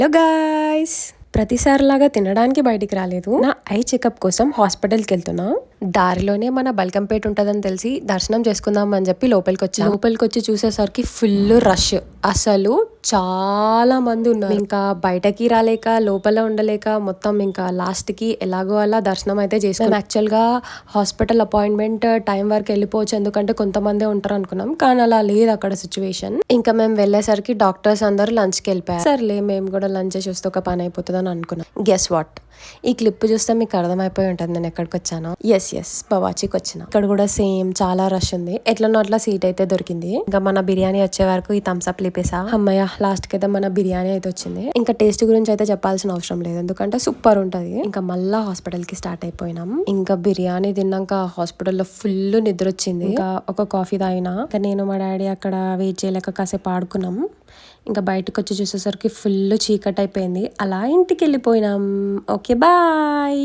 Hello guys, ప్రతిసారిలాగా తినడానికి బయటికి రాలేదు. నా ఐ చెకప్ కోసం హాస్పిటల్కి వెళ్తున్నా. దారిలోనే మన బల్కంపేట ఉంటుందని తెలిసి దర్శనం చేసుకుందాం అని చెప్పి లోపలికి వచ్చి చూసేసరికి ఫుల్ రష్. అసలు చాలా మంది ఉన్నారు. ఇంకా బయటకి రాలేక లోపల ఉండలేక మొత్తం ఇంకా లాస్ట్ కి ఎలాగో అలా దర్శనం అయితే చేసుకున్నాం. యాక్చువల్ గా హాస్పిటల్ అపాయింట్మెంట్ టైం వరకు వెళ్ళిపోవచ్చు, ఎందుకంటే కొంతమందే ఉంటారు అనుకున్నాం. కానీ అలా లేదు అక్కడ సిచ్యువేషన్. ఇంకా మేము వెళ్ళేసరికి డాక్టర్స్ అందరూ లంచ్కి వెళ్ళిపోయారు. సర్లే మేము కూడా లంచ్ చూస్తే ఒక పని అయిపోతుంది అని అనుకున్నాం. గెస్ వాట్, ఈ క్లిప్ చూస్తే మీకు అర్థమైపోయి ఉంటుంది నేను ఎక్కడికి వచ్చాను. ఎస్ బవాచికి వచ్చిన. ఇక్కడ కూడా సేమ్ చాలా రష్ ఉంది. ఎట్లనో అట్లా సీట్ అయితే దొరికింది. ఇంకా మన బిర్యానీ వచ్చే వరకు ఈ థమ్స్ అప్ లేపేసా. అమ్మయ్య, లాస్ట్ కి అయితే మన బిర్యానీ అయితే వచ్చింది. ఇంకా టేస్ట్ గురించి అయితే చెప్పాల్సిన అవసరం లేదు, ఎందుకంటే సూపర్ ఉంటది. ఇంకా మళ్ళా హాస్పిటల్ కి స్టార్ట్ అయిపోయినాం. ఇంకా బిర్యానీ తిన్నాక హాస్పిటల్లో ఫుల్ నిద్ర వచ్చింది. ఇంకా ఒక కాఫీ తాగినా. ఇంకా నేను మా డాడీ అక్కడ వెయిట్ చేయలేక కాసేపు ఆడుకున్నాం. ఇంకా బయటకు వచ్చి చూసేసరికి ఫుల్ చీకటి అయిపోయింది. అలా ఇంటికి వెళ్ళిపోయినాం. Okay bye.